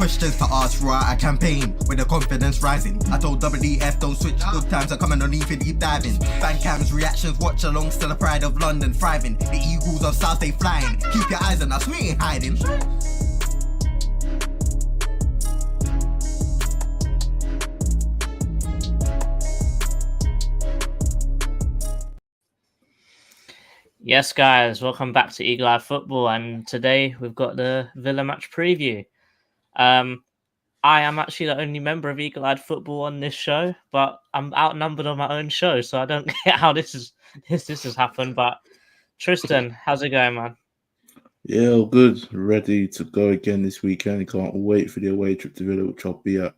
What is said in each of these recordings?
Questions to ask, right? A campaign with the confidence rising. I told WDF don't switch, good times are coming on even deep diving. Fan cams, reactions, watch along, still the pride of London thriving. The Eagles of South, they flying. Keep your eyes on us, we ain't hiding. Yes, guys, welcome back to Eagle Eye Football, and today we've got the Villa match preview. I am actually the only member of Eagle Eye Football on this show, but I'm outnumbered on my own show, so I don't get how this has happened. But Tristan, how's it going, man? Yeah, all good. Ready to go again this weekend. Can't wait for the away trip to Villa, which I'll be at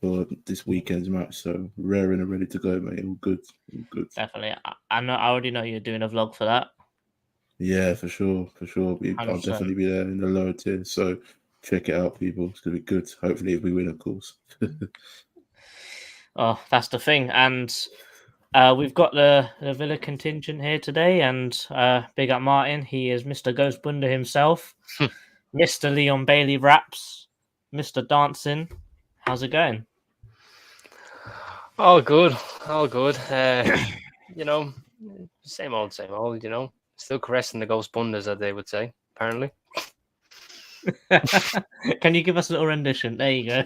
for this weekend's match. So raring and ready to go, mate. All good. All good. Definitely. I already know you're doing a vlog for that. Yeah, for sure. I'll 100%. definitely be there in the lower tier. So check it out, people. It's gonna be good. Hopefully, if we win, of course. Oh, that's the thing. And we've got the Villa contingent here today, and big up Martin. He is Mr. Ghost Bunda himself, Mr. Leon Bailey Raps, Mr. Dancing. How's it going? All good. You know, same old, you know. Still caressing the ghost bundas, as they would say, apparently. Can you give us a little rendition? There you go.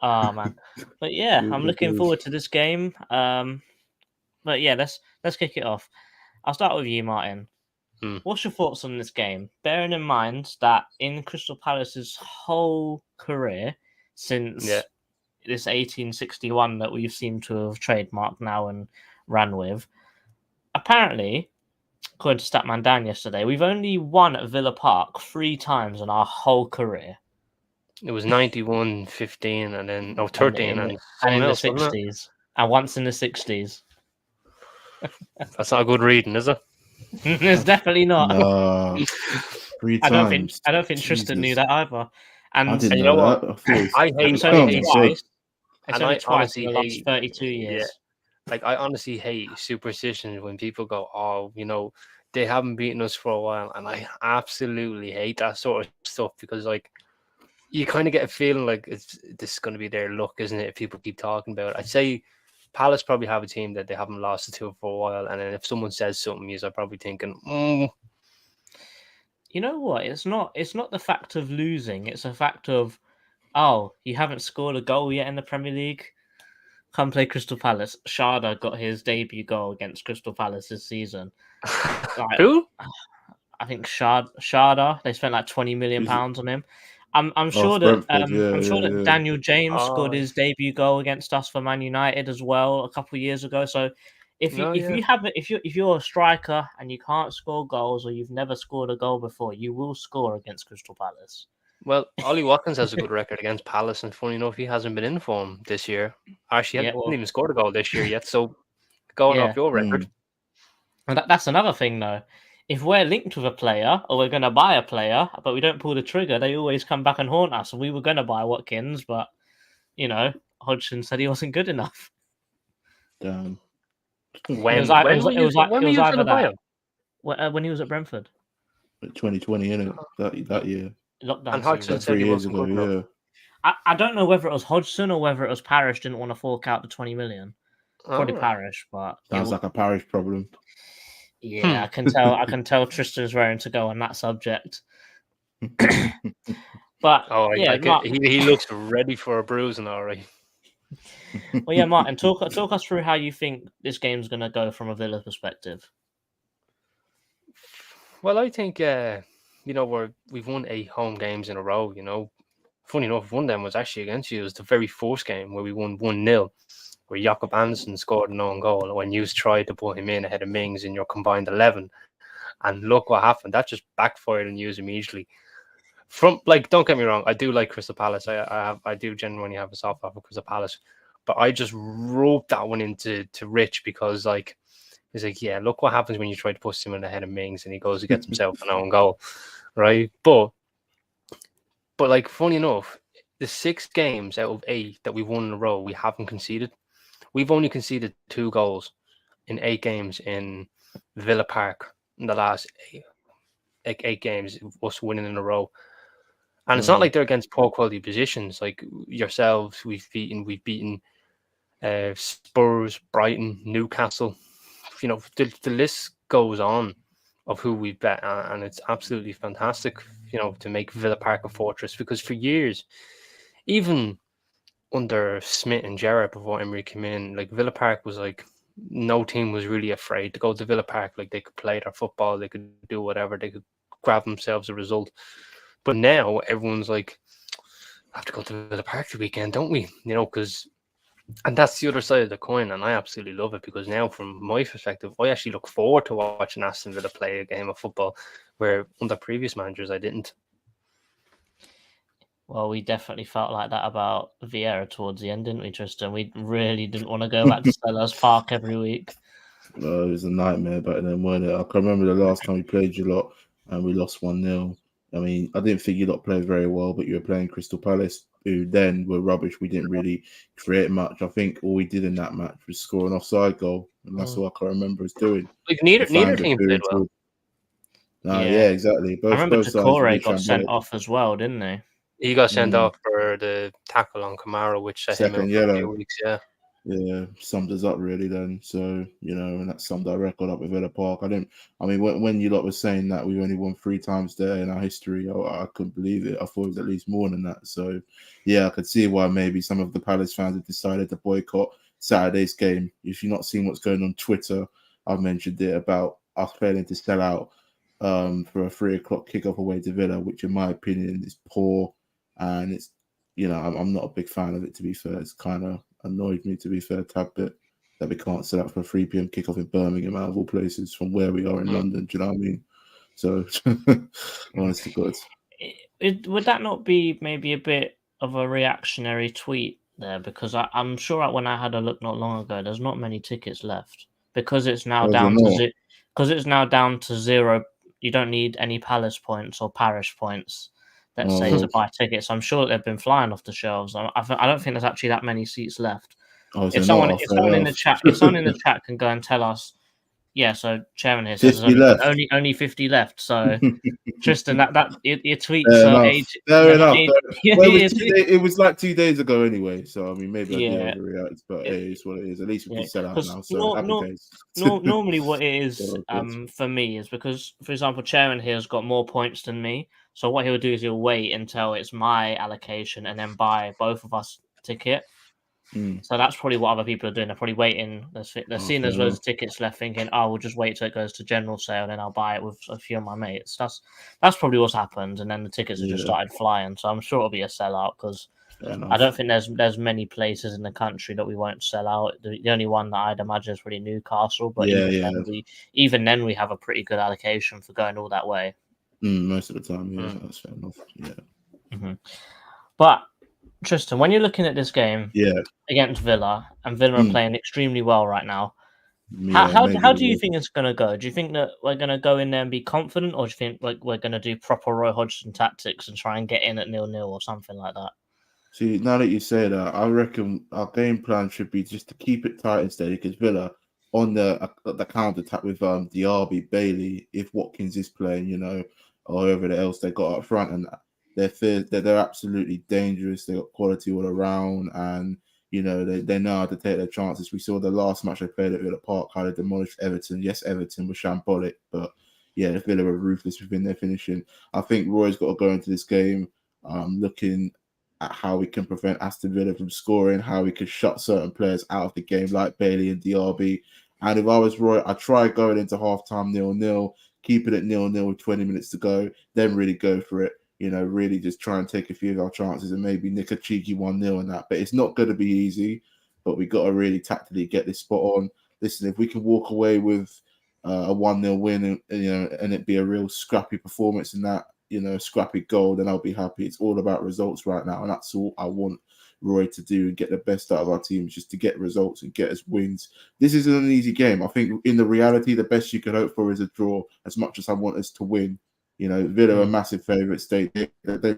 Oh man, but yeah, I'm looking forward to this game. But yeah, let's kick it off. I'll start with you, Martin. What's your thoughts on this game? Bearing in mind that in Crystal Palace's whole career since this 1861 that we've seemed to have trademarked now and ran with, apparently, according to Statman Dan yesterday, we've only won at Villa Park 3 times in our whole career. It was 91, 15, and then 13, and in else, the 60s, and once in the 60s. That's not a good reading, is it? It's definitely not. No, 3 times. I don't think Tristan knew that either. And I didn't you know know that. I hate it's only twice. And It's only I twice in honestly the last hate 32 years. Yeah. Like, I honestly hate superstitions when people go, oh, you know, they haven't beaten us for a while. And I absolutely hate that sort of stuff because, like, you kind of get a feeling like this is going to be their luck, isn't it? If people keep talking about it. I'd say Palace probably have a team that they haven't lost to for a while. And then if someone says something, you're probably thinking, You know what? It's not the fact of losing. It's a fact of, oh, you haven't scored a goal yet in the Premier League. Come play Crystal Palace. Sharda got his debut goal against Crystal Palace this season. Who? I think Sharda. They spent like £20 million on him. I'm sure that that Daniel James scored his debut goal against us for Man United as well a couple of years ago. So if you're a striker and you can't score goals or you've never scored a goal before, you will score against Crystal Palace. Well, Ollie Watkins has a good record against Palace, and funny enough, he hasn't been in form this year. Actually, he hasn't even scored a goal this year yet. So, going off your record, and that's another thing, though. If we're linked with a player or we're going to buy a player, but we don't pull the trigger, they always come back and haunt us. And we were going to buy Watkins, but Hodgson said he wasn't good enough. Damn. When he was at Brentford, 2020, innit? That year. Lockdown. And Hodgson said 3 he years wasn't ago. good enough. Yeah. I don't know whether it was Hodgson or whether it was Parish didn't want to fork out the 20 million. Probably Parish, but sounds like a Parish problem. Yeah, I can tell Tristan's raring to go on that subject. But he looks ready for a bruising, all right. Well, yeah, Martin, talk us through how you think this game's going to go from a Villa perspective. Well, I think we've won 8 home games in a row. You know, funny enough, one of them was actually against you. It was the very first game where we won 1-0, where Jakob Andersen scored an own goal when you tried to put him in ahead of Mings in your combined 11. And look what happened. That just backfired on you immediately. Don't get me wrong, I do like Crystal Palace. I do genuinely have a soft spot for Crystal Palace. But I just roped that one into Rich because, like, he's like, yeah, look what happens when you try to push him in ahead of Mings and he goes and gets himself an own goal, right? But like, funny enough, the 6 games out of 8 that we won in a row, we haven't conceded. We've only conceded 2 goals in 8 games in Villa Park in the last like 8 games, us winning in a row. And it's not like they're against poor quality positions. Like yourselves, we've beaten Spurs, Brighton, Newcastle. You know, the list goes on of who we've bet, and it's absolutely fantastic, you know, to make Villa Park a fortress, because for years, even under Smith and Gerrard before Emery came in, like Villa Park was like, no team was really afraid to go to Villa Park. Like they could play their football, they could do whatever, they could grab themselves a result. But now everyone's like, have to go to Villa Park the weekend, don't we? You know, and that's the other side of the coin, and I absolutely love it, because now, from my perspective, I actually look forward to watching Aston Villa play a game of football, where under previous managers I didn't. Well, we definitely felt like that about Vieira towards the end, didn't we, Tristan? We really didn't want to go back to Selhurst Park every week. It was a nightmare back then, wasn't it? I can remember the last time we played you lot and we lost 1-0. I mean, I didn't think you lot played very well, but you were playing Crystal Palace, who then were rubbish. We didn't really create much. I think all we did in that match was score an offside goal, and that's all I can remember us doing. Like neither team played well. Yeah, exactly. I remember both Decore got sent off as well, didn't they? He got sent off for the tackle on Kamara, which set him out for a few weeks, Yeah, summed us up really then. So, you know, and that summed our record up with Villa Park. When you lot were saying that we only won 3 times there in our history, I couldn't believe it. I thought it was at least more than that. So, yeah, I could see why maybe some of the Palace fans have decided to boycott Saturday's game. If you're not seeing what's going on Twitter, I've mentioned it about us failing to sell out for a 3 o'clock kickoff away to Villa, which in my opinion is poor. And it's, you know, I'm not a big fan of it, to be fair. It's kind of annoyed me, to be fair, a tad bit, that we can't set up for a 3 p.m. kickoff in Birmingham, out of all places, from where we are in London. Do you know what I mean? So, honest to God. Would that not be maybe a bit of a reactionary tweet there? Because I'm sure when I had a look not long ago, there's not many tickets left, because it's now down to 0. You don't need any Palace points or Parish points, let's say, to buy tickets. I'm sure they've been flying off the shelves. I don't think there's actually that many seats left. If someone in the chat can go and tell us, yeah. So Chairman here says there's only 50 left. So Tristan, that your tweet. Fair enough. It was like 2 days ago anyway. So I mean, maybe I did overreact, but it is what it is. At least we can sell out now. So happy days. Normally, what it is for me is because, for example, Chairman here has got more points than me. So what he'll do is he'll wait until it's my allocation and then buy both of us ticket. So that's probably what other people are doing. They're probably waiting. They're seeing there's loads of tickets left, thinking, "Oh, we'll just wait till it goes to general sale, and then I'll buy it with a few of my mates." That's probably what's happened, and then the tickets have just started flying. So I'm sure it'll be a sellout, because I don't think there's many places in the country that we won't sell out. The only one that I'd imagine is probably Newcastle, but even then we have a pretty good allocation for going all that way. Most of the time, that's fair enough. Yeah. But Tristan, when you're looking at this game against Villa, and Villa are playing extremely well right now, how do you think it's going to go? Do you think that we're going to go in there and be confident, or do you think like we're going to do proper Roy Hodgson tactics and try and get in at 0-0 or something like that? See, now that you say that, I reckon our game plan should be just to keep it tight and steady, because Villa on the counter attack with Diaby, Bailey, if Watkins is playing, you know, or whoever else they got up front, and they're absolutely dangerous. They got quality all around, and you know they know how to take their chances. We saw the last match they played at Villa Park, how they demolished Everton. Yes, Everton was shambolic, but yeah, the Villa were ruthless within their finishing. I think Roy's got to go into this game looking at how we can prevent Aston Villa from scoring, how we can shut certain players out of the game, like Bailey and Diaby. And if I was Roy, I'd try going into half-time 0-0, keep it at 0-0 with 20 minutes to go, then really go for it. You know, really just try and take a few of our chances and maybe nick a cheeky 1-0 and that. But it's not going to be easy, but we got to really tactically get this spot on. Listen, if we can walk away with a 1-0 win and it be a real scrappy performance in that, you know, scrappy goal, then I'll be happy. It's all about results right now, and that's all I want Roy to do and get the best out of our teams, just to get results and get us wins. This isn't an easy game. I think in the reality, the best you could hope for is a draw, as much as I want us to win. You know, Villa are massive favourites. They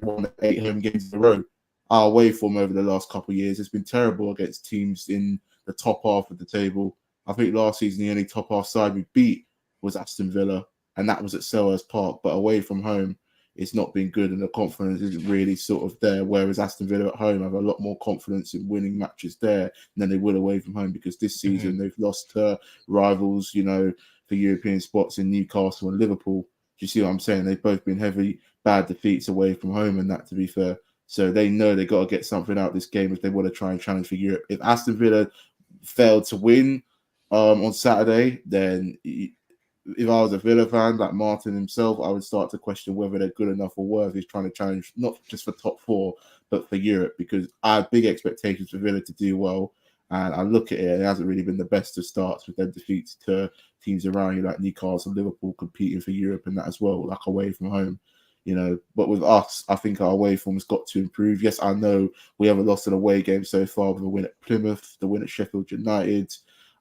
won 8 home games in a row. Our away form over the last couple of years has been terrible against teams in the top half of the table. I think last season the only top half side we beat was Aston Villa. and that was at Selhurst Park. But away from home, it's not been good, and the confidence isn't really sort of there. Whereas Aston Villa at home have a lot more confidence in winning matches there than they would away from home, because this season they've lost to rivals, you know, for European spots in Newcastle and Liverpool. Do you see what I'm saying? They've both been heavy, bad defeats away from home, and that, to be fair. So they know they got to get something out of this game if they want to try and challenge for Europe. If Aston Villa failed to win on Saturday, then if I was a Villa fan like Martin himself, I would start to question whether they're good enough or worthy trying to challenge not just for top 4 but for Europe, because I have big expectations for Villa to do well. And I look at it, it hasn't really been the best of starts with their defeats to teams around you like Newcastle, Liverpool, competing for Europe and that as well, like away from home. You know, but with us, I think our away form's got to improve. Yes, I know we haven't lost an away game so far with a win at Plymouth, the win at Sheffield United,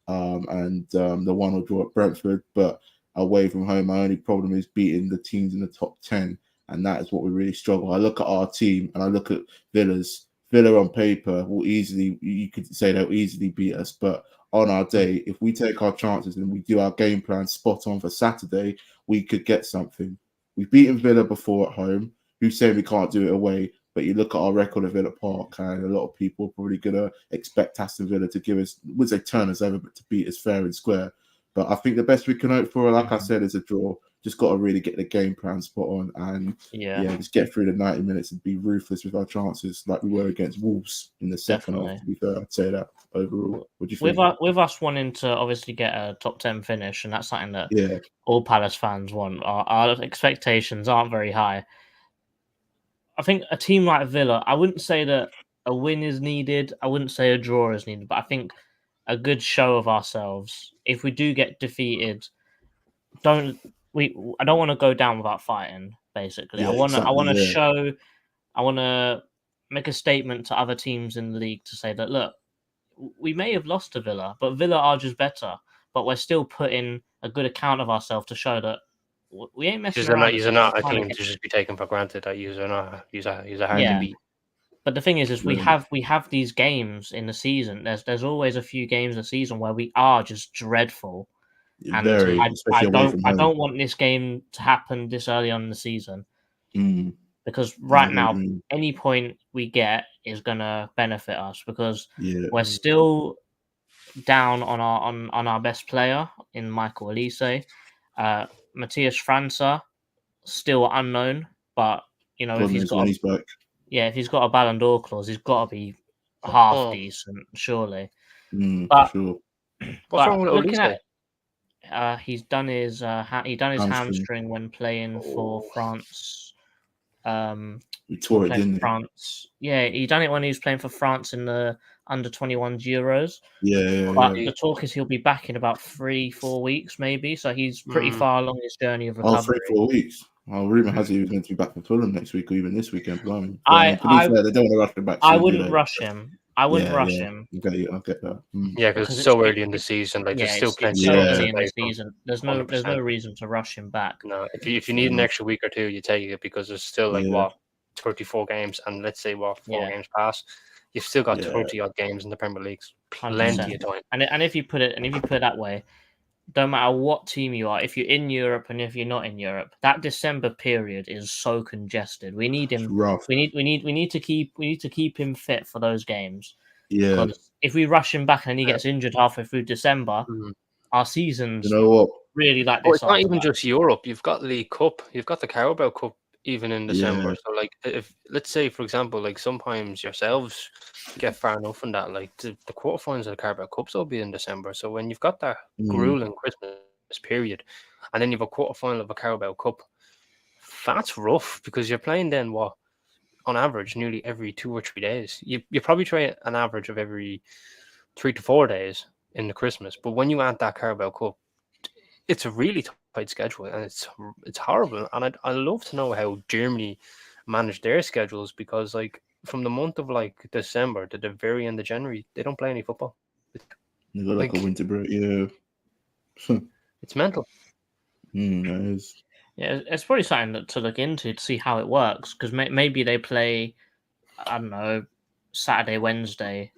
and the 1-1 draw at Brentford. But away from home, my only problem is beating the teams in the top 10, and that is what we really struggle. I look at our team and I look at Villa's. Villa on paper will easily, you could say they'll easily beat us, but on our day, if we take our chances and we do our game plan spot on for Saturday, we could get something. We've beaten Villa before at home. Who's saying we can't do it away? But you look at our record at Villa Park, and a lot of people are probably going to expect Aston Villa to give us, would say turn us over, but to beat us fair and square. But I think the best we can hope for, like I said, is a draw. Just got to really get the game plan spot on and just get through the 90 minutes and be ruthless with our chances like we were against Wolves in the second half. To be fair, I'd say that overall. What do you think? With us wanting to obviously get a top 10 finish, and that's something that all Palace fans want, our expectations aren't very high. I think a team like Villa, I wouldn't say that a win is needed. I wouldn't say a draw is needed, but I think a good show of ourselves. If we do get defeated, I don't want to go down without fighting. Basically, I want to show, I want to make a statement to other teams in the league to say that, look, we may have lost to Villa, but Villa are just better. But we're still putting a good account of ourselves to show that we ain't messing around. You're not a team to just be taken for granted that you're hard to beat. But the thing is we have these games in the season. There's always a few games a season where we are just dreadful. And I don't want this game to happen this early on in the season. Because right now, any point we get is going to benefit us, because we're still down on our best player in Michael Olise. Matthias França, still unknown, but you know, if he's got a Ballon d'Or clause, he's got to be half decent, surely. What's wrong with Olise? He's done his hamstring when playing for France. He tore it, didn't he? France. Yeah, he done it when he was playing for France in the under-21 Euros. But the talk is he'll be back in about 3-4 weeks, maybe. So he's pretty far along his journey of recovery. 3-4 weeks. Rumor has it he was meant to be back for Fulham next week or even this weekend. To be fair, they don't want to rush him back. I wouldn't rush him. I wouldn't rush him. I'll get that. Yeah, because it's so early in the season. Like there's still plenty. Early in the season. There's no reason to rush him back. No, if you need an extra week or two, you take it, because there's still 34 games, and let's say 4 games pass, you've still got 30 odd games in the Premier League. Plenty of time. And if you put it that way, don't matter what team you are, if you're in Europe and if you're not in Europe, that December period is so congested. We need him. We need to keep him fit for those games. Yeah. Because if we rush him back and he gets injured halfway through December, our season's really like this. Well, it's not even just Europe. You've got the League Cup. You've got the Carabao Cup even in December. So like, if let's say for example, like sometimes yourselves get far enough in that, like the quarterfinals of the Carabao Cups will be in December. So when you've got that grueling Christmas period, and then you've a quarterfinal of a Carabao Cup, that's rough, because you're playing then on average nearly every 2 or 3 days. You probably try an average of every 3 to 4 days in the Christmas. But when you add that Carabao Cup, it's a really tight schedule, and it's horrible. And I'd love to know how Germany manage their schedules, because like from the month of like December to the very end of January, they don't play any football. They got like a winter break, It's mental. That is. Yeah, it's probably something to look into to see how it works, because maybe they play, I don't know, Saturday, Wednesday,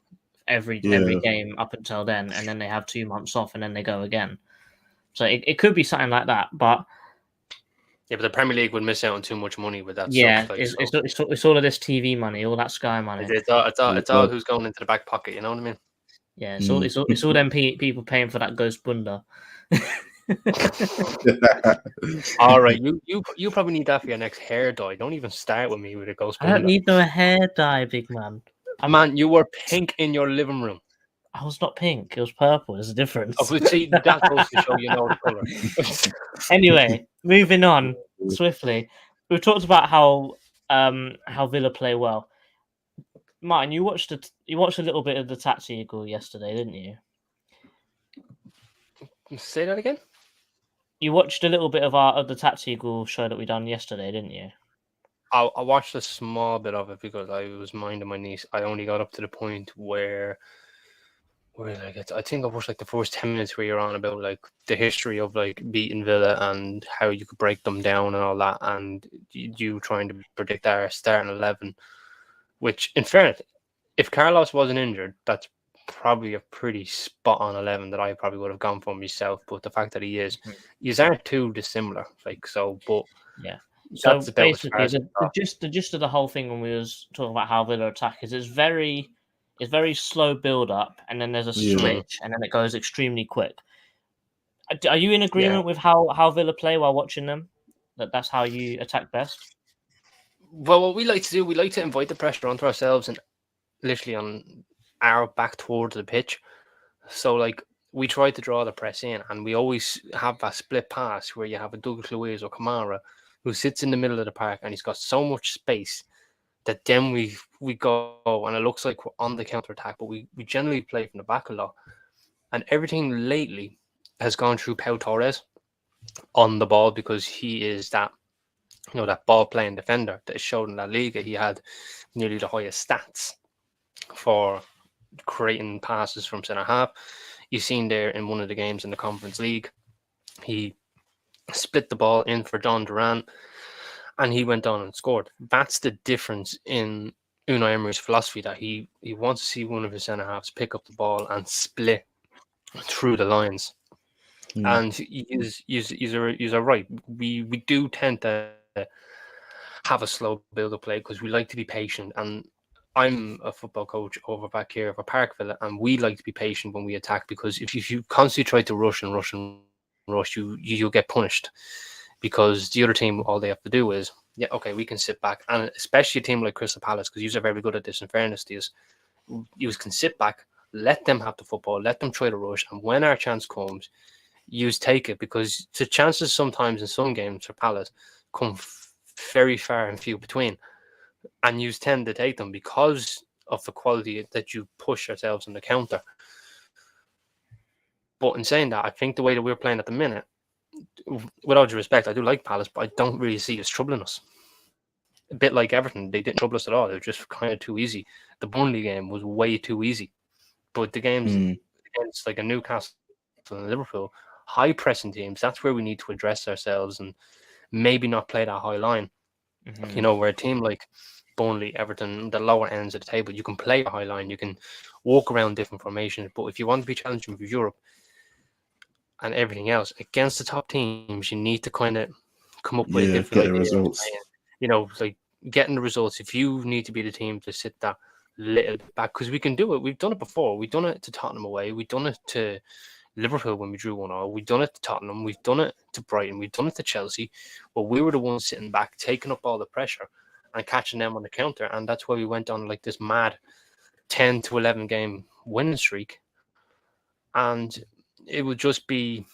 every game up until then, and then they have 2 months off, and then they go again. So it could be something like that. But Yeah, but the Premier League would miss out on too much money with that Yeah, stuff. Like, it's all of this TV money, all that Sky money. it's all who's going into the back pocket. You know what I mean? Yeah, it's all them people paying for that Ghost Bunda. All right, you probably need that for your next hair dye. Don't even start with me with a Ghost I don't Bunda. need no hair dye, big man. Man, you were pink in your living room. I was not pink. It was purple. There's a difference. Oh, see, that goes to show you know the color. Anyway, moving on swiftly. We've talked about how Villa play well. Martin, you watched a little bit of the Taxi Eagle yesterday, didn't you? Say that again. You watched a little bit of the Taxi Eagle show that we done yesterday, didn't you? I watched a small bit of it because I was minding my niece. I only got up to the point where did I get to? I think I watched like the first 10 minutes where you're on about like the history of like beating Villa and how you could break them down and all that, and you trying to predict our starting 11. Which, in fairness, if Carlos wasn't injured, that's probably a pretty spot on 11 that I probably would have gone for myself. But the fact that he is, you aren't too dissimilar. Like so, but yeah. So basically, the gist of the whole thing when we was talking about how Villa attack is it's very slow build up, and then there's a switch, and then it goes extremely quick. Are you in agreement with how Villa play while watching them? That's how you attack best? Well, what we like to do, we like to invite the pressure onto ourselves and literally on our back towards the pitch. So, like, we try to draw the press in, and we always have that split pass where you have a Douglas Luiz or Kamara who sits in the middle of the park, and he's got so much space that then we go, and it looks like we're on the counter attack, but we generally play from the back a lot. And everything lately has gone through Pau Torres on the ball because he is that, that ball playing defender that is showed in La Liga. He had nearly the highest stats for creating passes from centre half. You've seen there in one of the games in the Conference League, he split the ball in for Don Duran, and he went on and scored. That's the difference in Unai Emery's philosophy, that he wants to see one of his centre halves pick up the ball and split through the lines. And you're right. We do tend to have a slow build up play because we like to be patient. And I'm a football coach over back here for Parkville, and we like to be patient when we attack, because if you constantly try to rush, you'll get punished, because the other team, all they have to do is, we can sit back. And especially a team like Crystal Palace, because you're very good at this, in fairness to you can sit back, let them have the football, let them try to rush, and when our chance comes, you take it, because the chances sometimes in some games for Palace come very far and few between, and you tend to take them because of the quality that you push yourselves in the counter. But in saying that, I think the way that we're playing at the minute, with all due respect, I do like Palace, but I don't really see us troubling us. A bit like Everton, they didn't trouble us at all. They were just kind of too easy. The Burnley game was way too easy. But the games against like a Newcastle and Liverpool, high pressing teams, that's where we need to address ourselves and maybe not play that high line. Where a team like Burnley, Everton, the lower ends of the table, you can play a high line, you can walk around different formations. But if you want to be challenging for Europe and everything else against the top teams, you need to kind of come up with a different idea. Results. Like getting the results. If you need to be the team to sit that little bit back, because we can do it. We've done it before. We've done it to Tottenham away. We've done it to Liverpool when we drew 1-0. We've done it to Tottenham. We've done it to Brighton. We've done it to Chelsea. But we were the ones sitting back, taking up all the pressure and catching them on the counter. And that's why we went on like this mad 10 to 11 game winning streak. And it would just be,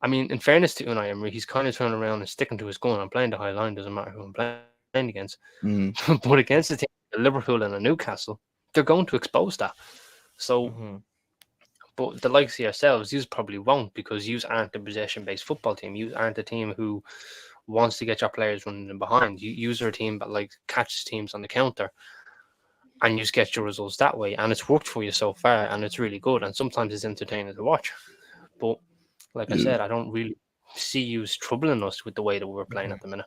I mean, in fairness to Unai Emery, he's kind of turning around and sticking to his gun. I'm playing the high line, doesn't matter who I'm playing against. But against the team, Liverpool and a Newcastle, they're going to expose that. So, but the likes of yourselves, you probably won't, because you aren't a possession-based football team. You aren't a team who wants to get your players running in behind. You are a team that like catches teams on the counter, and you just get your results that way. And it's worked for you so far, and it's really good. And sometimes it's entertaining to watch. But like I said, I don't really see you troubling us with the way that we're playing at the minute.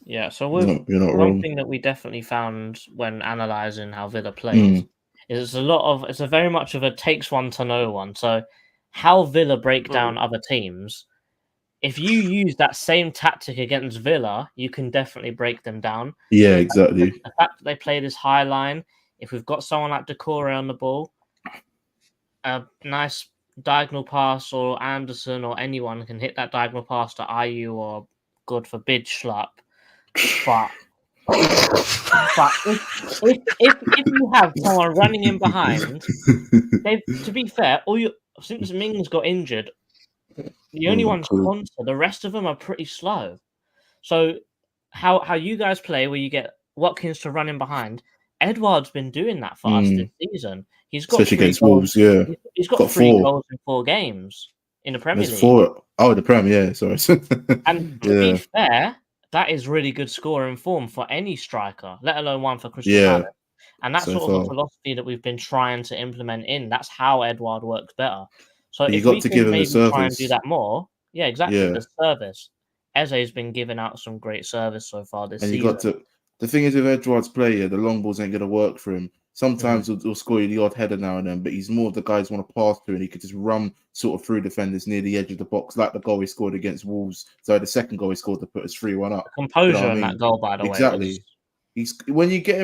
Yeah, so you're not one wrong. thing that we definitely found when analysing how Villa plays is it's a very much of a takes one to know one. So how Villa break down other teams if you use that same tactic against Villa, you can definitely break them down. Yeah, exactly. The fact that they play this high line, if we've got someone like Decore on the ball, a nice diagonal pass or Anderson or anyone can hit that diagonal pass to IU or, God forbid, Schlupp. But if you have someone running in behind, to be fair, since Mings got injured, the only one's Conser. The rest of them are pretty slow. So how you guys play, where you get Watkins to run in behind, Edouard's been doing that for us this season. He's got especially against goals. Wolves. Yeah, he's got 3 goals in 4 games in the Premier League. 4. Oh, the Prem. Yeah, sorry. And to be fair, that is really good scoring form for any striker, let alone one for Crystal Palace. And that's sort of a philosophy that we've been trying to implement in. That's how Edouard works better. So if we can maybe try and do that more, yeah, exactly. The service. Eze's been giving out some great service so far this season. The thing is with Edouard's play, the long balls ain't going to work for him. Sometimes he'll score you the odd header now and then, but he's more the guys want to pass to, and he could just run sort of through defenders near the edge of the box, like the goal he scored against Wolves. So the second goal he scored to put us 3-1 up. Composure in that goal, by the way. Exactly. He's when you give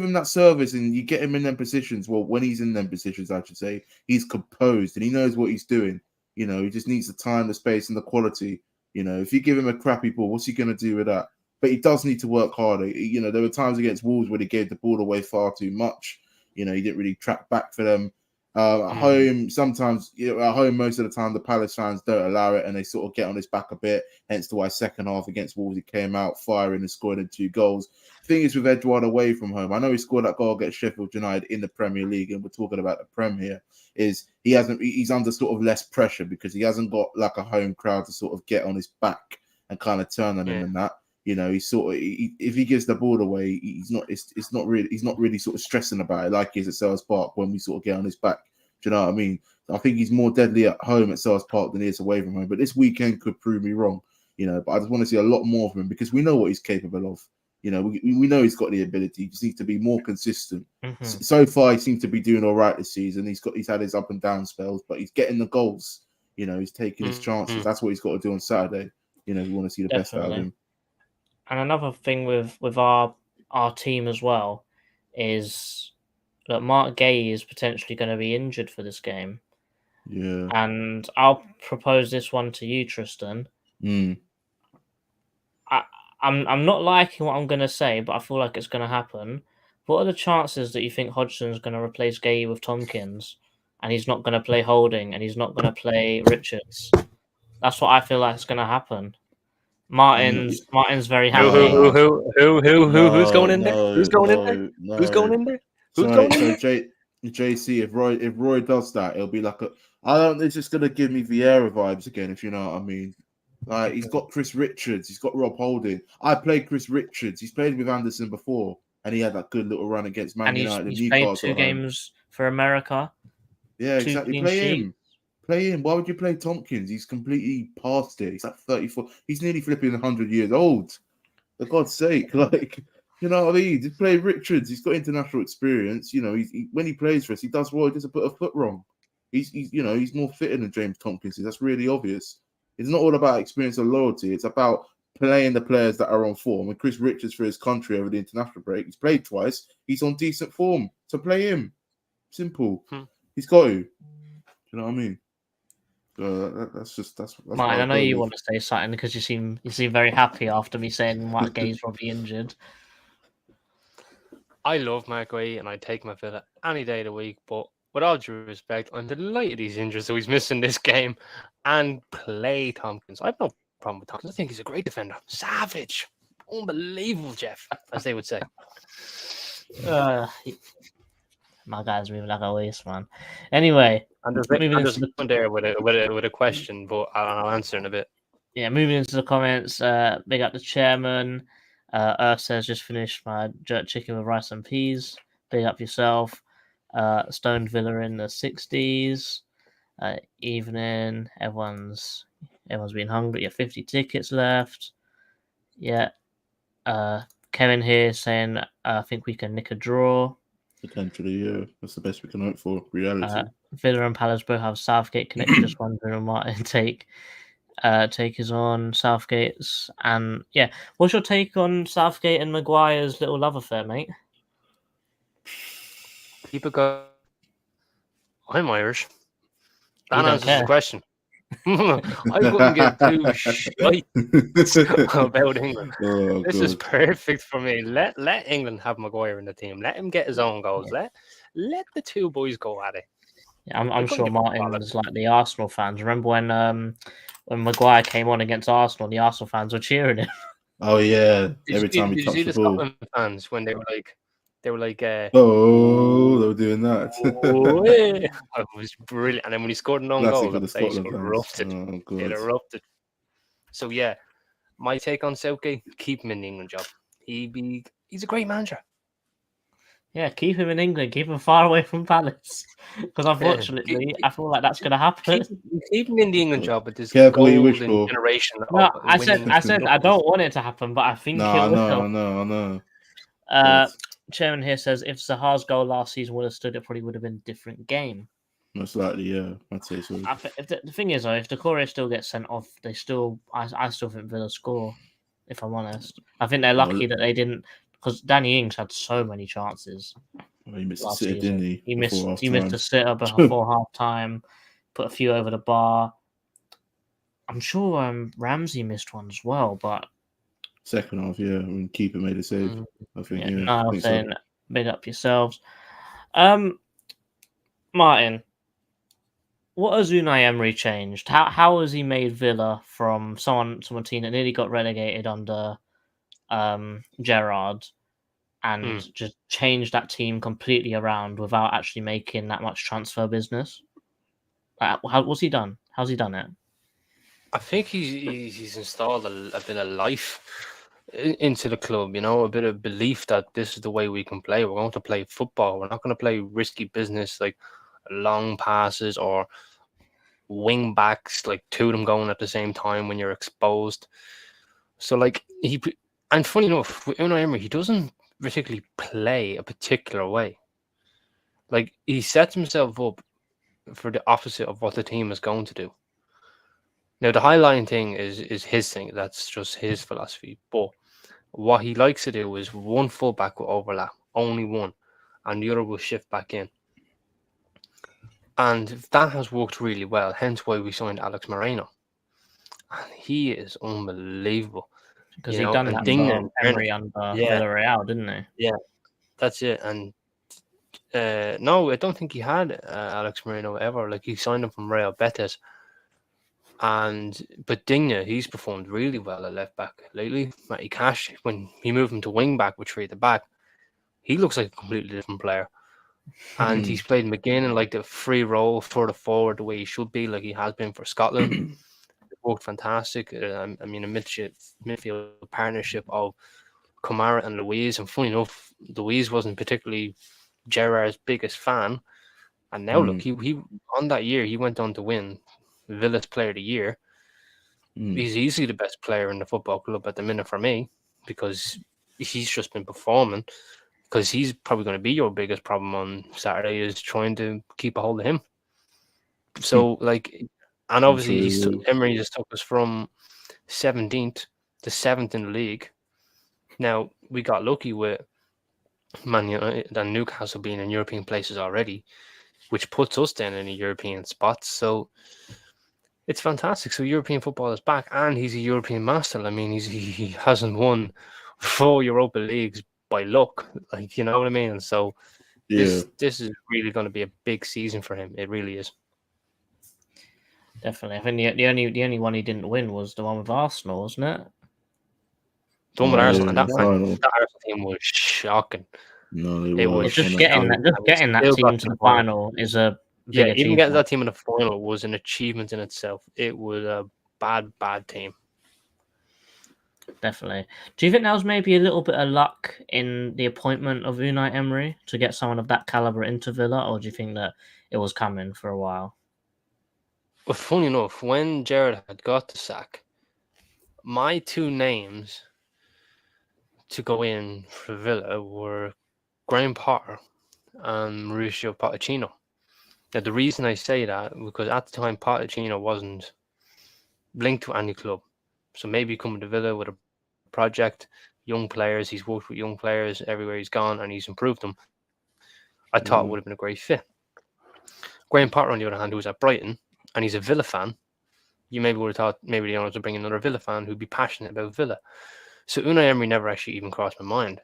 him that service and you get him in them positions. Well, when he's in them positions, I should say, he's composed and he knows what he's doing. You know, he just needs the time, the space, and the quality. You know, if you give him a crappy ball, what's he going to do with that? But he does need to work harder. You know, there were times against Wolves where he gave the ball away far too much. You know, he didn't really track back for them. At home, sometimes, at home, most of the time, the Palace fans don't allow it and they sort of get on his back a bit. Hence why second half against Wolves, he came out firing and scored in 2 goals. Thing is with Edouard away from home, I know he scored that goal against Sheffield United in the Premier League, and we're talking about the Prem here, is he's under sort of less pressure because he hasn't got like a home crowd to sort of get on his back and kind of turn on him and that. You know, he's sort of if he gives the ball away, he's not really sort of stressing about it like he is at Selhurst Park when we sort of get on his back. Do you know what I mean? I think he's more deadly at home at Selhurst Park than he is away from home. But this weekend could prove me wrong, you know. But I just want to see a lot more from him because we know what he's capable of. You know, we know he's got the ability. He just needs to be more consistent. So far, he seems to be doing all right this season. He's had his up and down spells, but he's getting the goals. You know, he's taking his chances. That's what he's got to do on Saturday. You know, we want to see the best out of him. And another thing with our team as well is that Mark Gay is potentially going to be injured for this game. Yeah. And I'll propose this one to you, Tristan. I'm not liking what I'm going to say, but I feel like it's going to happen. What are the chances that you think Hodgson's going to replace Gay with Tompkins and he's not going to play Holding and he's not going to play Richards? That's what I feel like is going to happen. Martin's very happy. Who's going in there? Who's going in there? Who's going in there? Who's going in there? JC, if Roy does that, it'll be like it's just gonna give me Vieira vibes again, if you know what I mean. Like he's got Chris Richards, he's got Rob Holding. I played Chris Richards. He's played with Anderson before, and he had that good little run against Man United. And he's played 2 games for America. Yeah, exactly. Play him. Why would you play Tompkins? He's completely past it. He's like 34. He's nearly flipping 100 years old. For God's sake, like, you know what I mean? Just play Richards. He's got international experience. You know, when he plays for us, he does well. He doesn't put a foot wrong. He's more fitter than James Tompkins. That's really obvious. It's not all about experience or loyalty. It's about playing the players that are on form. And Chris Richards for his country over the international break, he's played twice. He's on decent form. So play him. Simple. He's got to. You know what I mean? That's Mike, I know you want to say something because you seem very happy after me saying Mark Gay's probably injured. I love Mark Gay and I'd take him at any day of the week, but with all due respect, I'm delighted he's injured, so he's missing this game. And play Tompkins. I have no problem with Tompkins. I think he's a great defender. Savage. Unbelievable, Jeff, as they would say. My guy's moving like a waste, man. Anyway, and there's one there with a question, but I'll answer in a bit. Yeah, moving into the comments. Big up the chairman. Earth says just finished my jerk chicken with rice and peas. Big up yourself. Stoned Villa in the 60s. Evening. Everyone's been hungry. Yeah, 50 tickets left. Yeah. Kevin here saying I think we can nick a draw. Potentially, yeah. That's the best we can hope for. Reality. Villa and Palace both have Southgate connected. Just wondering on Martin take. take is on Southgate's. And yeah, what's your take on Southgate and Maguire's little love affair, mate? Keep it going. I'm Irish. That You don't answers the care. question. I couldn't give two shite about England. Oh, This is God. perfect for me. Let England have Maguire in the team. Let him get his own goals. Let the two boys go at it. Yeah, I'm couldn't sure give a Martin's like the Arsenal fans. Remember when Maguire came on against Arsenal, the Arsenal fans were cheering him. Oh, yeah. Did Every time did he you see touched the the ball. Scotland fans when they were like, Oh, they were doing that. oh, yeah. It was brilliant. And then when he scored an own Classic goal, of the the place Scotland fans. erupted. Oh, It God. erupted. So yeah, my take on Southgate: keep him in the England job. He's a great manager. Yeah, keep him in England. Keep him far away from Palace. Because unfortunately, I feel like that's going to happen. Keep him in the England job with this Careful what you wish golden for. generation No, of I winning. said I don't want it to happen, but I think No, it will. no. Chairman here says if Zaha's goal last season would have stood, it probably would have been a different game. Most likely, yeah. I'd say so. The thing is, though, if Decore still gets sent off, I still think Villa score. If I'm honest, I think they're lucky that they didn't, because Danny Ings had so many chances. Well, he missed a last sitter, season. didn't he? He missed Half-time. a sitter before half time, put a few over the bar. I'm sure Ramsey missed one as well, but Second half, yeah. When keeper made a save, I think. Yeah, no, I I'm think saying so. big up yourselves. Martin, what has Unai Emery changed? How has he made Villa from someone team that nearly got relegated under Gerrard and just changed that team completely around without actually making that much transfer business? What's he done? How's he done it? I think he's installed a bit of life into the club, you know, a bit of belief that this is the way we can play. We're going to play football. We're not going to play risky business like long passes or wing backs, like two of them going at the same time when you're exposed. So, like, and funny enough, with Unai Emery, he doesn't particularly play a particular way. Like, he sets himself up for the opposite of what the team is going to do. Now, the high-line thing is his thing. That's just his philosophy. But what he likes to do is one fullback will overlap, only one, and the other will shift back in. And that has worked really well, hence why we signed Alex Moreno. And he is unbelievable. Because he'd done that for Emery under Villarreal, didn't he? Yeah, that's it. And no, I don't think he had Alex Moreno ever. Like, he signed him from Real Betis. But Digne, he's performed really well at left back lately. Matty Cash, when he moved him to wing back with three at the back, he looks like a completely different player. And he's played McGinn in like the free role further forward the way he should be, like he has been for Scotland. It worked fantastic. I mean, a midfield partnership of Kamara and Louise. And funny enough, Louise wasn't particularly Gerrard's biggest fan. And now look, he on that year he went on to win Villa's Player of the Year. He's easily the best player in the football club at the minute for me, because he's just been performing. Because he's probably going to be your biggest problem on Saturday, is trying to keep a hold of him. So, like, and obviously Emery just took us from 17th to 7th in the league. Now, we got lucky with Man United and Newcastle being in European places already, which puts us then in a European spot. So it's fantastic. So European football is back, and he's a European master. I mean, he hasn't won 4 Europa Leagues by luck, like, you know what I mean? So this is really going to be a big season for him. It really is. Definitely. I think the only one he didn't win was the one with Arsenal, wasn't it? The one with Arsenal, and that Arsenal team was shocking. No, it was just getting that team to the final is a big achievement. Even getting that team in the final was an achievement in itself. It was a bad team. Definitely. Do you think that was maybe a little bit of luck in the appointment of Unai Emery to get someone of that caliber into Villa, or do you think that it was coming for a while? Well, funny enough, when Gerrard had got the sack, my two names to go in for Villa were Graham Potter and Mauricio Pochettino. Now, the reason I say that, because at the time Pochettino wasn't linked to any club. So maybe coming to Villa with a project, young players. He's worked with young players everywhere he's gone, and he's improved them. I thought it would have been a great fit. Graham Potter, on the other hand, who was at Brighton, and he's a Villa fan, you maybe would have thought maybe the owners would bring another Villa fan who'd be passionate about Villa. So Unai Emery never actually even crossed my mind.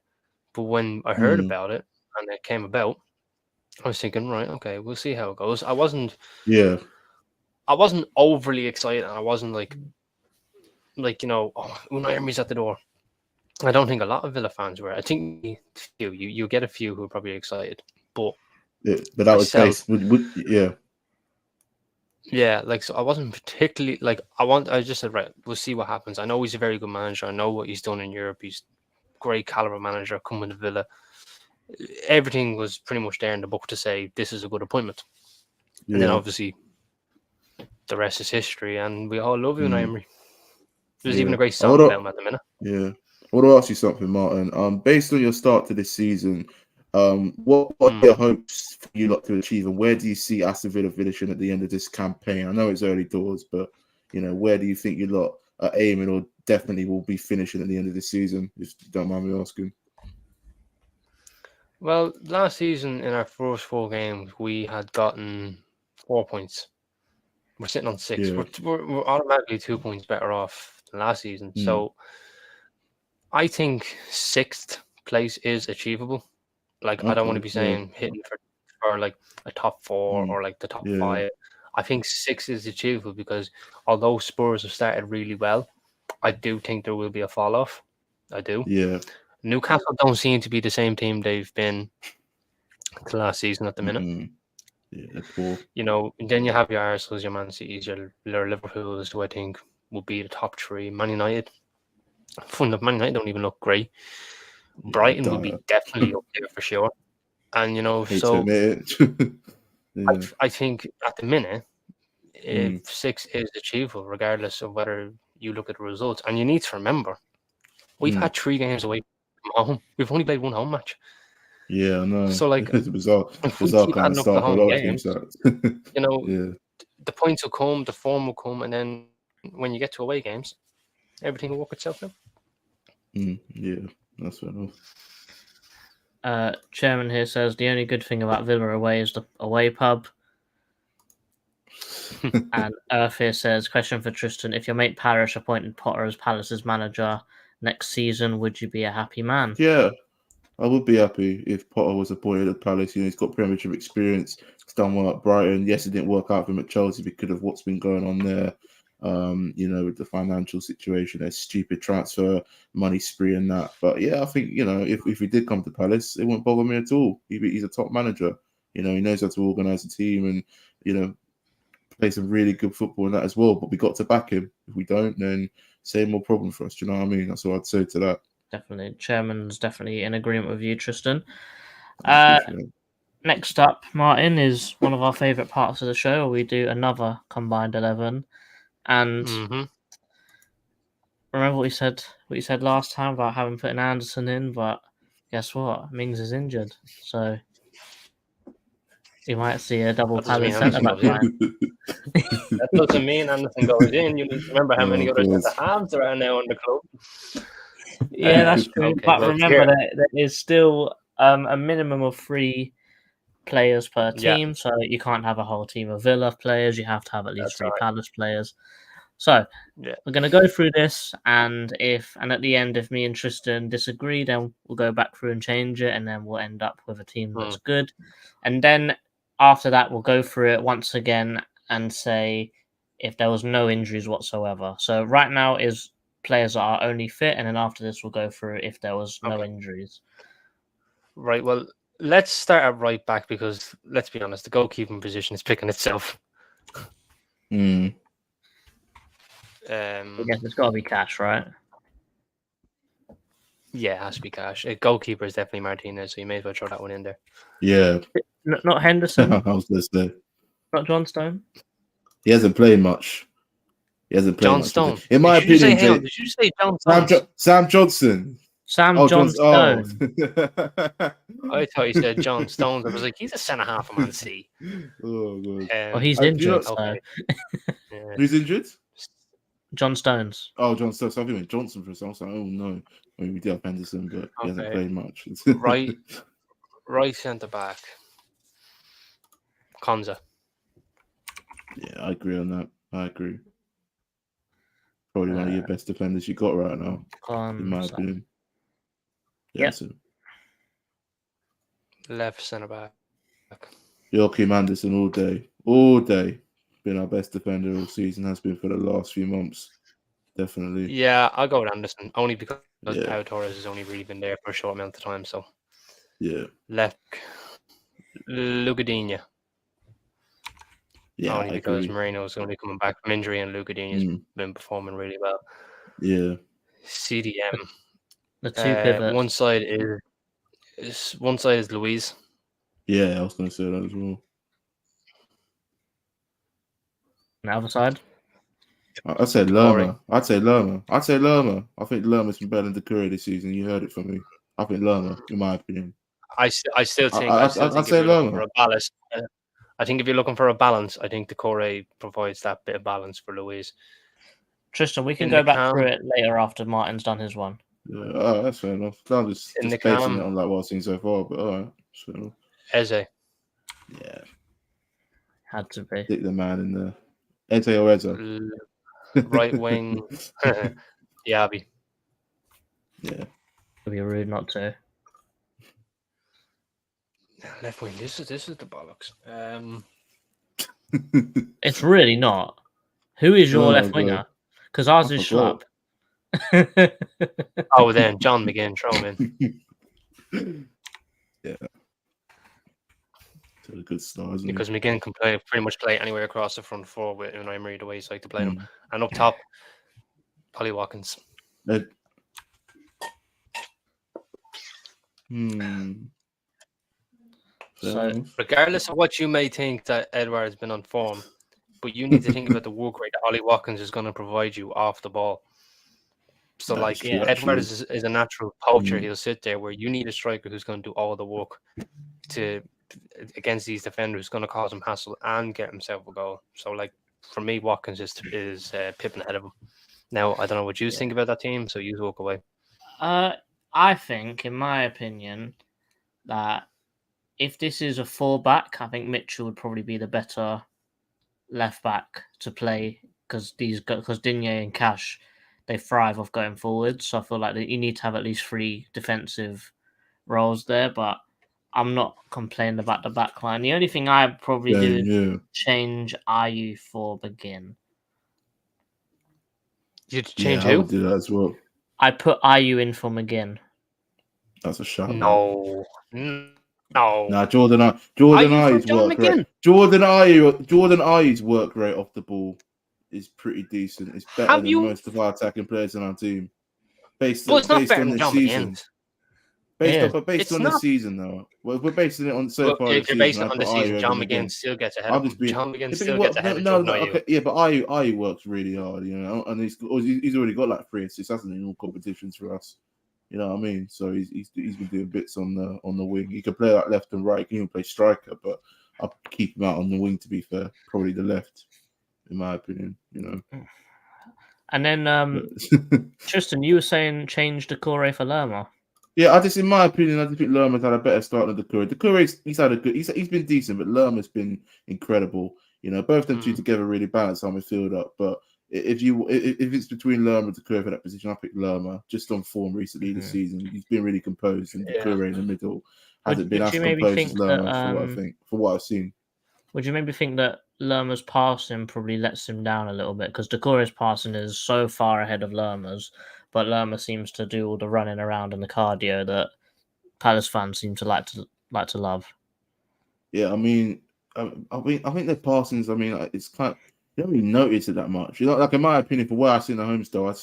But when I heard about it and it came about, I was thinking, right, okay, we'll see how it goes. I wasn't overly excited, and I wasn't like Unai Emery's at the door. I don't think a lot of Villa fans were. I think you get a few who are probably excited, but that was based. Yeah, like, so I wasn't particularly like I just said, right, we'll see what happens. I know he's a very good manager. I know what he's done in Europe. He's a great caliber manager coming to Villa. Everything was pretty much there in the book to say this is a good appointment. And then obviously the rest is history, and we all love Unai Emery. There's even a great song about him at the minute. Yeah. I want to ask you something, Martin. Based on your start to this season, what are your hopes for you lot to achieve, and where do you see Aston Villa finishing at the end of this campaign? I know it's early doors, but where do you think you lot are aiming, or definitely will be finishing at the end of this season? If you don't mind me asking. Well, last season in our first 4 games, we had gotten 4 points. We're sitting on 6. Yeah. We're automatically 2 points better off than last season. So I think 6th place is achievable. Like, I don't want to be saying hitting for like a top 4 or like the top 5. I think 6 is achievable because although Spurs have started really well, I do think there will be a fall off. I do. Yeah. Newcastle don't seem to be the same team they've been to last season at the minute. Yeah, they're poor. Then you have your Arsenals, your Man Cities, your Liverpools, who I think will be the top 3. Man United. Fun enough, Man United don't even look great. Brighton will be definitely up there for sure. And I think at the minute, if 6 is achievable, regardless of whether you look at the results. And you need to remember, we've had 3 games away from home. We've only played 1 home match. Yeah, I know. So like, it's bizarre kind of start for a lot of teams. The points will come, the form will come, and then when you get to away games, everything will work itself out. Yeah, that's fair enough. Chairman here says the only good thing about Villa away is the away pub. And Earth here says, question for Tristan: if your mate Parish appointed Potter as Palace's manager next season, would you be a happy man? Yeah, I would be happy if Potter was appointed at Palace. He's got Premiership experience. He's done well at Brighton. Yes, it didn't work out for him at Chelsea because of what's been going on there. With the financial situation, a stupid transfer money spree and that. But yeah, I think if he did come to Palace, it wouldn't bother me at all. He's a top manager. He knows how to organise a team and play some really good football in that as well. But we got to back him. If we don't, then same more problem for us. Do you know what I mean? That's what I'd say to that. Definitely, Chairman's definitely in agreement with you, Tristan. Next up, Martin, is one of our favourite parts of the show, where we do another combined 11. And remember what you said last time about having put Anderson in, but guess what? Mings is injured, so you might see a double Palace centre back line. That doesn't mean Anderson goes in. You need to remember how many other centre halves there are now in the club. Yeah, that's true. Okay, but remember that there is still a minimum of 3 players per team, so you can't have a whole team of Villa players. You have to have at least 3 Palace players. So we're going to go through this, and at the end, if me and Tristan disagree, then we'll go back through and change it, and then we'll end up with a team that's good. And then after that, we'll go through it once again and say if there was no injuries whatsoever. So right now is players that are only fit, and then after this, we'll go through if there was no injuries. Right. Well, let's start at right back because let's be honest, the goalkeeping position is picking itself. I guess it's got to be Cash, right? Yeah, it has to be Cash. Goalkeeper is definitely Martinez, so you may as well throw that one in there. Yeah. Not Henderson? I was going to say. Not John Stone? He hasn't played much. John Stone. In my opinion, did you say John Stone? Sam Johnson. John Stone. I thought you said John Stones. I was like, he's a centre half of Man City. Oh, God. He's injured. Who's injured? John Stones. Oh, John Stones. So I think Johnson for a second. I was like, oh no. I mean, we did have Henderson, but he hasn't Okay. played much. Right centre back. Konza. Yeah, I agree on that. I agree. Probably one of your best defenders you got right now, in my opinion. Yep. So. Left centre back. Joachim Anderson all day. All day. Been our best defender all season, has been for the last few months. Definitely. Yeah, I'll go with Anderson, only because Pau Torres has only really been there for a short amount of time. So yeah. Left Lugadinha. Yeah, only because Moreno's going to be coming back from injury and Lugadinha's been performing really well. Yeah. CDM. The two pivots. One side is Luis. Yeah, I was going to say that as well. The other side? I'd say Lerma. I'd say Lerma. I think Lerma's been better than Doucouré this season. You heard it from me. I think Lerma, in my opinion. I still think I'd say Lerma. For a balance, I think if you're looking for a balance, I think Doucouré provides that bit of balance for Luis. Tristan, we can go back through it later after Martin's done his one. Yeah, that's fair enough. I'm just basing it on like what I've seen so far, but all right. So. Eze. Yeah. Had to be. Stick the man in there. Eze or Eze? Right wing. Diaby. Yeah. It'd be rude not to. Left wing. This is the bollocks. It's really not. Who is your left winger? Because ours is Schlapp. Oh, then John McGinn, throw him in. Yeah. It's a good start, isn't because McGinn can pretty much play anywhere across the front four with Emery the way he's like to play them. And up top, Ollie Watkins. So, regardless of what you may think that Edouard has been on form, but you need to think about the work rate that Ollie Watkins is going to provide you off the ball. So, Edouard is a natural poacher. He'll sit there where you need a striker who's going to do all the work against these defenders, who's going to cause him hassle and get himself a goal. So, for me, Watkins is pipping ahead of him. Now, I don't know what you think about that team, so you walk away. I think, in my opinion, that if this is a full-back, I think Mitchell would probably be the better left-back to play because Digne and Cash, they thrive off going forward. So I feel like you need to have at least 3 defensive roles there, but I'm not complaining about the back line. The only thing I probably do is change Ayew for McGinn. You'd change who? I would do that as well. I put Ayew in for McGinn. That's a shot. No. Nah, Jordan Ayew's work rate. Jordan Ayew's work rate off the ball is pretty decent. It's better than most of our attacking players in our team. Based on this season. Based on this season, though. We're basing it on so far. You're basing it on the season. John McGinn still gets ahead of him. John McGinn still gets ahead of him. Okay, yeah, but Ayew works really hard, and he's already got like 3 assists, hasn't he, in all competitions for us. You know what I mean? So he's been doing bits on the wing. He can play like left and right. He can even play striker, but I'll keep him out on the wing. To be fair, probably the left, in my opinion. And then Tristan, you were saying change Doucouré for Lerma. Yeah, in my opinion, I think Lerma's had a better start than Doucouré. Doucouré's he's been decent, but Lerma's been incredible. Both them two together really balance our midfield up. But if it's between Lerma and Doucouré for that position, I pick Lerma. Just on form recently this season, he's been really composed, and Doucouré in the middle hasn't been as composed as Lerma for what I've seen. Would you maybe think that Lerma's passing probably lets him down a little bit because Doucouré's passing is so far ahead of Lerma's, but Lerma seems to do all the running around and the cardio that Palace fans seem to like to love. Yeah, I think their passings. It's kind of, you don't really notice it that much. In my opinion, for where I see in the home style,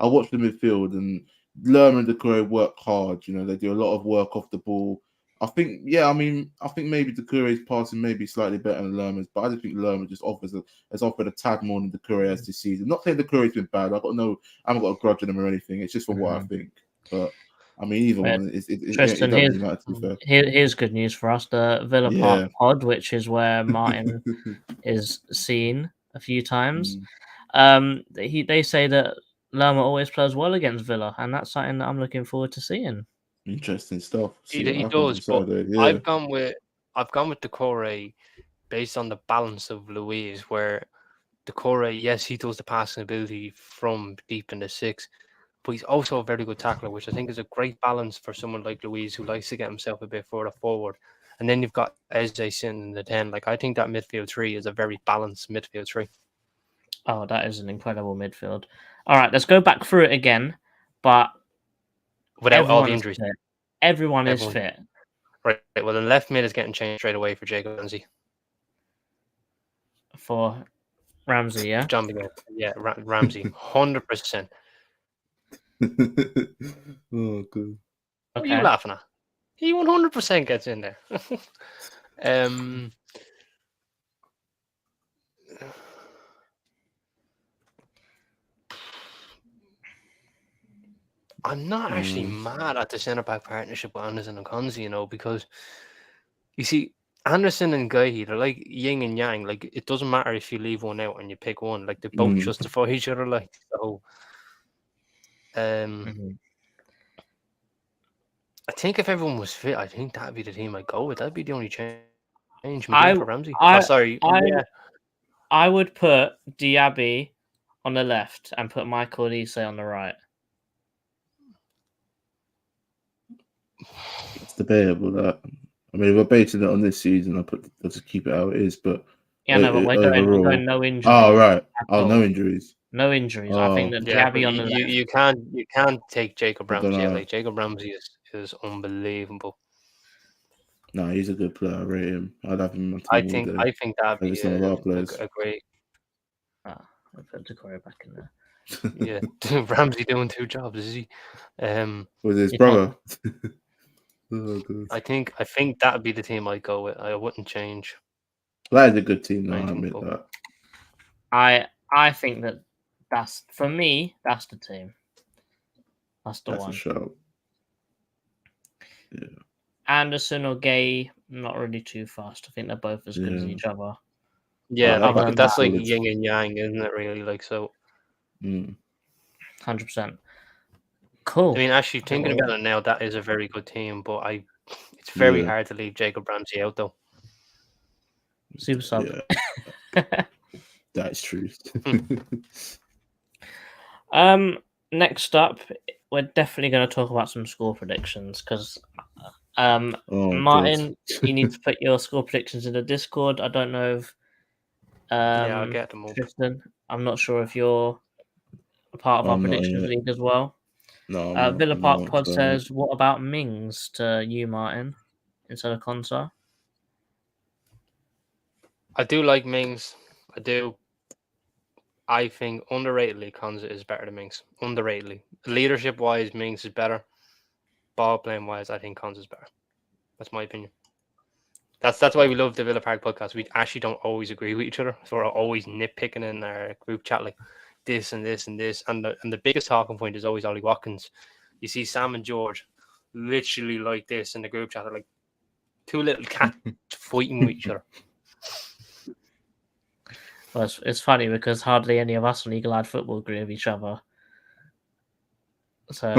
I watch the midfield and Lerma and Doucouré work hard. They do a lot of work off the ball. I think maybe Doucouré's passing may be slightly better than Lerma's, but I just think Lerma just has offered a tad more than Doucouré has this season. Not saying Doucouré's been bad. I haven't got a grudge on him or anything. It's just for what I think. But either one. Tristan, here's good news for us. The Villa Park pod, which is where Martin is seen a few times. They say that Lerma always plays well against Villa, and that's something that I'm looking forward to seeing. Interesting stuff. See He what happens does, but on Saturday. Yeah. I've gone with Decore based on the balance of Louise, where Decore, yes, he does the passing ability from deep in the six, but he's also a very good tackler, which I think is a great balance for someone like Louise who likes to get himself a bit further forward. And then you've got Eze sitting in the 10. Like, I think that midfield three is a very balanced midfield three. Oh, that is an incredible midfield. All right, let's go back through it again, but Without all the injuries. Everyone is fit. Right. Well, the left mid is getting changed straight away for Jacob Ramsey. For Ramsey, yeah? John Began. Yeah, Ramsey. 100%. Oh, good. What are you laughing at? He 100% gets in there. I'm not actually mad at the centre-back partnership with Anderson and Konzi, because you see, Anderson and Guehi, they're like yin and yang. Like, it doesn't matter if you leave one out and you pick one. Like, they both justify each other. Like, so, I think if everyone was fit, I think that'd be the team I'd go with. That'd be the only change. For Ramsey. I would put Diaby on the left and put Michael Olise on the right. It's debatable that. I mean, we're basing it on this season. I'll just keep it how it is. But yeah, no, but we're going no injuries. Oh, right. No injuries. No injuries. I think that Diaby on the left. You can't take Jacob Ramsey. Like, Jacob Ramsey is unbelievable. No, he's a good player. I rate him. I'd have him on I think that'd be a great. I put Decore back in there. Yeah, Ramsey doing two jobs, is he? With his brother. Oh, I think that'd be the team I'd go with. I wouldn't change. That is a good team. No, I admit that. I think that's for me. That's the team. That's the one. A show. Yeah. Anderson or Gay, not really too fast. I think they're both as good as each other. Yeah, that's like yin and yang, isn't it? Really, like so. 100%. Cool. I mean, actually, thinking about it now, that is a very good team, but it's very hard to leave Jacob Ramsey out, though. Super sub. Yeah. That's true. Next up, we're definitely going to talk about some score predictions because Martin, you need to put your score predictions in the Discord. I don't know if I'll get them all. Tristan, I'm not sure if you're a part of our predictions league as well. No. Villa Park Pod says, "What about Mings to you, Martin, instead of Konsa?" I do like Mings. I do. I think underratedly, Konsa is better than Mings. Underratedly, leadership wise, Mings is better. Ball playing wise, I think Konsa is better. That's my opinion. That's why we love the Villa Park podcast. We actually don't always agree with each other, so we're always nitpicking in our group chat like this and this and this. And the biggest talking point is always Ollie Watkins. You see Sam and George literally like this in the group chat. They're like two little cats fighting with each other. Well, it's funny because hardly any of us on Eagle Eyed Football agree with each other. So,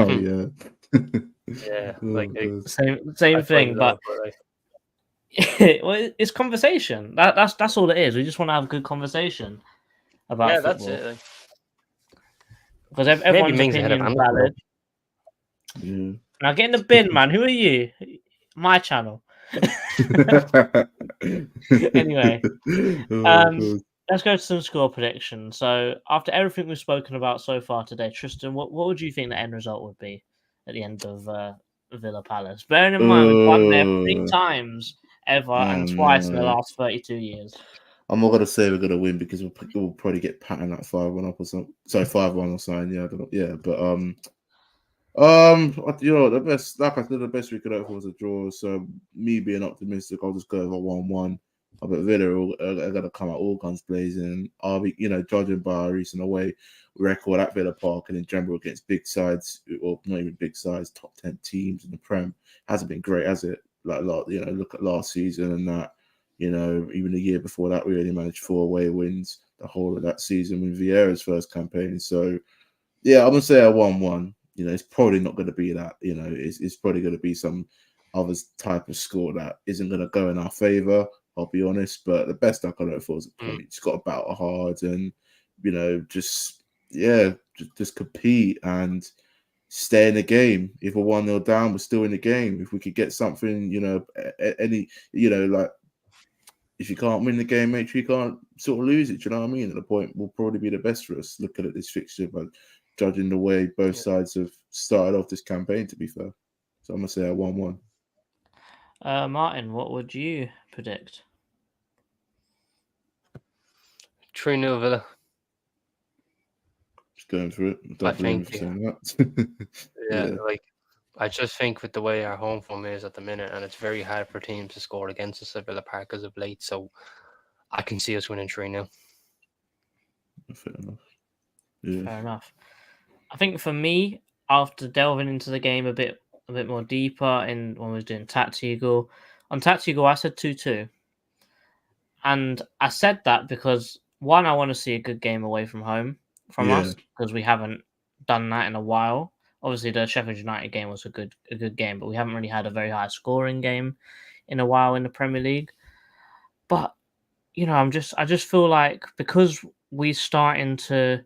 same thing, but well, it's conversation. That's all it is. We just want to have a good conversation about football. That's it. Because everyone's opinion is valid. Yeah. Now get in the bin, man. Who are you? My channel. Anyway, let's go to some score predictions. So, after everything we've spoken about so far today, Tristan, what would you think the end result would be at the end of Villa Palace? Bearing in mind we've won there 3 times ever and twice in the last 32 years. I'm not gonna say we're gonna win because we'll probably get patterned like 5-1 up or something. Sorry, 5-1 or something. Yeah, I don't know. Yeah, but the best, like I said, the best we could hope for was a draw. So me being optimistic, I'll just go over 1-1. I bet Villa are gonna come out all guns blazing. I'll be, judging by our recent away record at Villa Park and in general against big sides, or not even big sides, top 10 teams in the Prem, hasn't been great, has it? Like, look at last season and that. Even the year before that, we only managed 4 away wins. the whole of that season with Vieira's first campaign. So yeah, I'm gonna say a 1-1. You know, it's probably not going to be that. You know, it's probably going to be some other type of score that isn't going to go in our favor. I'll be honest, but the best I can hope for is a point. Just got to battle hard and, you know, just compete and stay in the game. If we're 1-0 down, we're still in the game. If we could get something, you know, like if you can't win the game, make sure you can't sort of lose it. Do you know what I mean? At the point will probably be the best for us looking at this fixture, but judging the way both sides have started off this campaign, to be fair. So I'm going to say a 1-1. Martin, what would you predict? 3-0 Villa. Just going through it. Don't blame me for saying that. Yeah, like I just think with the way our home form is at the minute, and it's very hard for teams to score against us at Villa Park as of late, so I can see us winning 3-0. Fair enough. Yeah. Fair enough. I think for me, after delving into the game a bit more deeper in when we was doing Tactical, on Tactical I said 2-2. And I said that because one, I want to see a good game away from home from us, because we haven't done that in a while. Obviously the Sheffield United game was a good game, but we haven't really had a very high scoring game in a while in the Premier League. But you know, I just feel like because we're starting to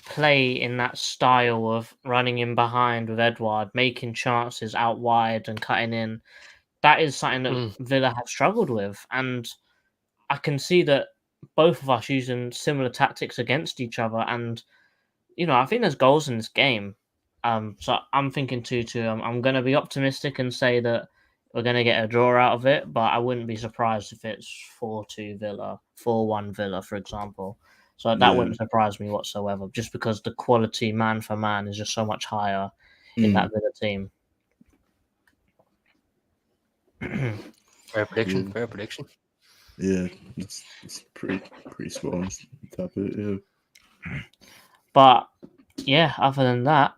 play in that style of running in behind with Edouard, making chances out wide and cutting in, that is something that Villa have struggled with. And I can see that both of us using similar tactics against each other. And, you know, I think there's goals in this game. So I'm thinking 2-2. I'm going to be optimistic and say that we're going to get a draw out of it, but I wouldn't be surprised if it's 4-2 Villa, 4-1 Villa, for example. So that wouldn't surprise me whatsoever, just because the quality man for man is just so much higher in that Villa team. Fair prediction. Yeah, it's pretty spot on. Type of it, yeah. But yeah, other than that,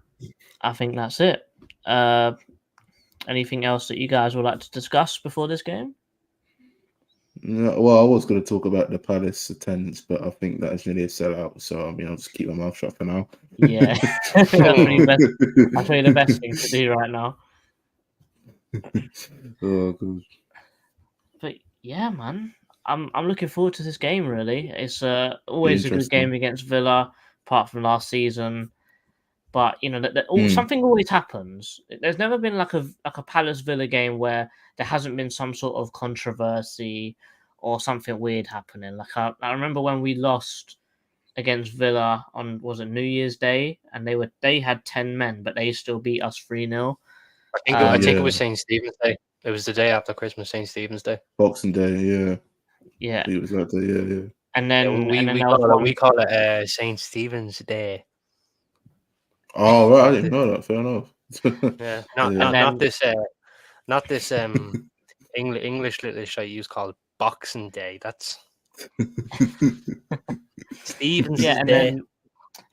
I think that's it. Anything else that you guys would like to discuss before this game? No, well, I was going to talk about the Palace attendance, but I think that is nearly a sellout. So I mean, I'll just keep my mouth shut for now. Yeah, that's probably the best thing to do right now. Oh, God. But yeah, man, I'm looking forward to this game. Really, it's always a good game against Villa, apart from last season. But you know that something always happens. There's never been like a Palace Villa game where there hasn't been some sort of controversy or something weird happening. Like I remember when we lost against Villa on, was it New Year's Day, and they had 10 men, but they still beat us 3-0. I think it was St. Stephen's Day. It was the day after Christmas, St. Stephen's Day. Boxing Day, yeah. Yeah. It was that day, yeah. And then we call it St. Stephen's Day. Oh, right, I didn't know that. Fair enough. Yeah, not this English literature I use called Boxing Day. That's Stephen's Day.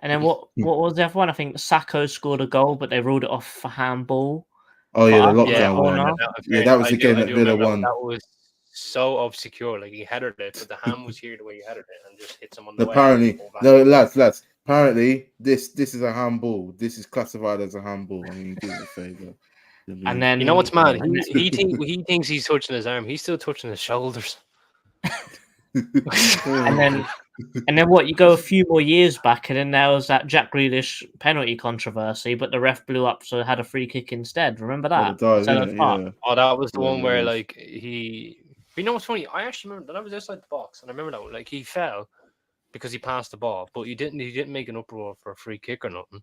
And then what was the other one? I think Sacco scored a goal, but they ruled it off for handball. Oh yeah, the lockdown one. That was the game that Villa won. That was so obscure. Like he headed it, but the hand was here the way he headed it and just hit someone. Apparently, no, lads. Apparently, this is a handball. This is classified as a handball. I mean, do me a favor. And then you know what's mad? He thinks he's touching his arm. He's still touching his shoulders. and then what? You go a few more years back, and then there was that Jack Grealish penalty controversy, but the ref blew up, so it had a free kick instead. Remember that? Oh, that was the one where like he. You know what's funny? I actually remember that I was outside the box, and I remember that like he fell because he passed the ball, but he didn't make an uproar for a free kick or nothing.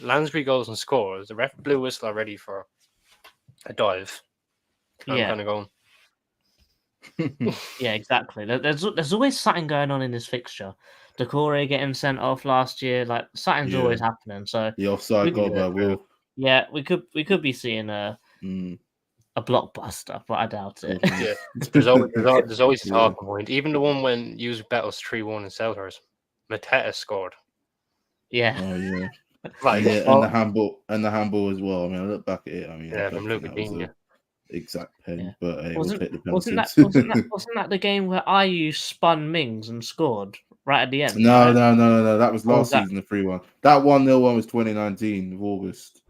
Lansbury goes and scores. The ref blew whistle already for a dive. I'm kind of going. Yeah, exactly. There's always something going on in this fixture. Decore getting sent off last year, like something's always happening. So the offside goal by Will. Yeah, we could be seeing a blockbuster, but I doubt it. Yeah, there's always a talking point. Even the one when you bet us 3-1 in Selhurst, Mateta scored. Yeah. Oh yeah. Right. And the handball as well. I mean, I look back at it. I mean, from Luca Digne. exact pen, Yeah. but hey, we'll Wasn't take the wasn't penalties. that the game where IU spun Mings and scored right at the end? No, right? no. That was Or last was that- season, the 3-1. That 1-0 one was 2019 of August,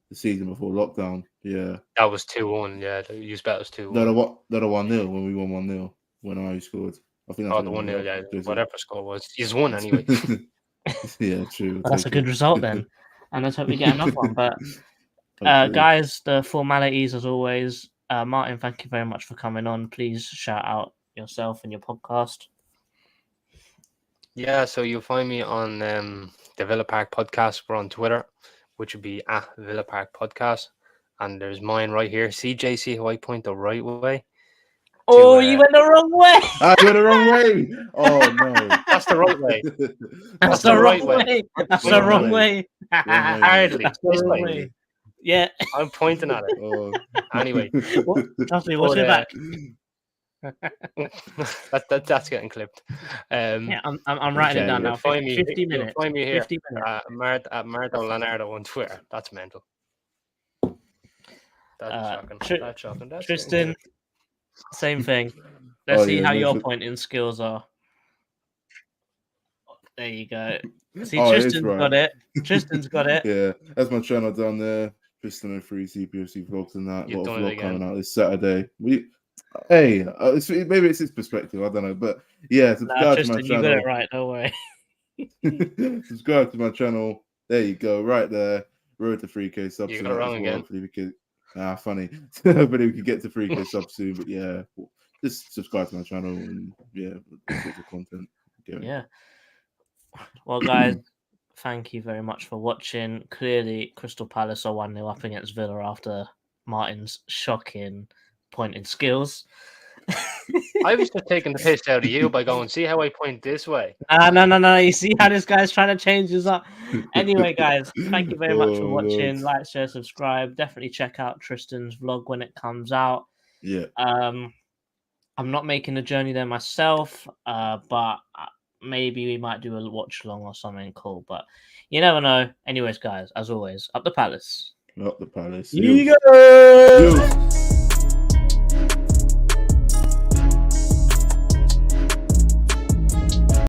the season before lockdown. Yeah. That was 2-1. Yeah, you bet it was 2-1. No, the 1-0 when we won 1-0 when I scored. I think that's Oh, the 1-0, yeah, Jersey. whatever score was. He's won anyway. Yeah, true. Well, that's a good result then. And let's hope we get another one. But Hopefully. guys, the formalities as always. Martin, thank you very much for coming on. Please shout out yourself and your podcast. Yeah, so you'll find me on the Villa Park Podcast. We're on Twitter, which would be at Villa Park Podcast. And there's mine right here. CJC, who I point the right way. Oh, you went the wrong way. I went the wrong way. Oh no, That's the right way. That's the wrong way. That's the wrong way. Hardly. That's the wrong way. Yeah. I'm pointing at it. Oh. Anyway. Trust me, watch your back. That's getting clipped. Yeah, I'm writing it down now. Find me, 50 minutes. Find me here 50 minutes. at Marto Leonardo on Twitter. That's mental. That's shocking. That's shocking. That's Tristan, same thing. Let's see how your pointing skills are. There you go. See, Tristan's got it. Tristan's got it. Yeah, that's my channel down there. Tristan and 3 CPFC vlogs and that. You've Got a done it vlog coming again. out this Saturday. Maybe it's his perspective. I don't know, but yeah, subscribe to my Tristan, channel. you got it right. Don't worry. Subscribe to my channel. There you go, right there. Road to 3K subs. You got it wrong again. Hopefully we could. Funny. Hopefully we can get to 3K subs soon. But yeah, just subscribe to my channel and yeah, all sorts of content. Yeah. Well, guys, thank you very much for watching. Clearly, Crystal Palace are 1-0 up against Villa after Martin's shocking pointing skills. I was just taking the piss out of you by going, see how I point this way. No. You see how this guy's trying to change this up. Anyway, guys, thank you very much for watching. Like, share, subscribe. Definitely check out Tristan's vlog when it comes out. Yeah. I'm not making the journey there myself, but maybe we might do a watch along or something cool. But you never know. Anyways, guys, as always, up the Palace. Up the Palace. You go.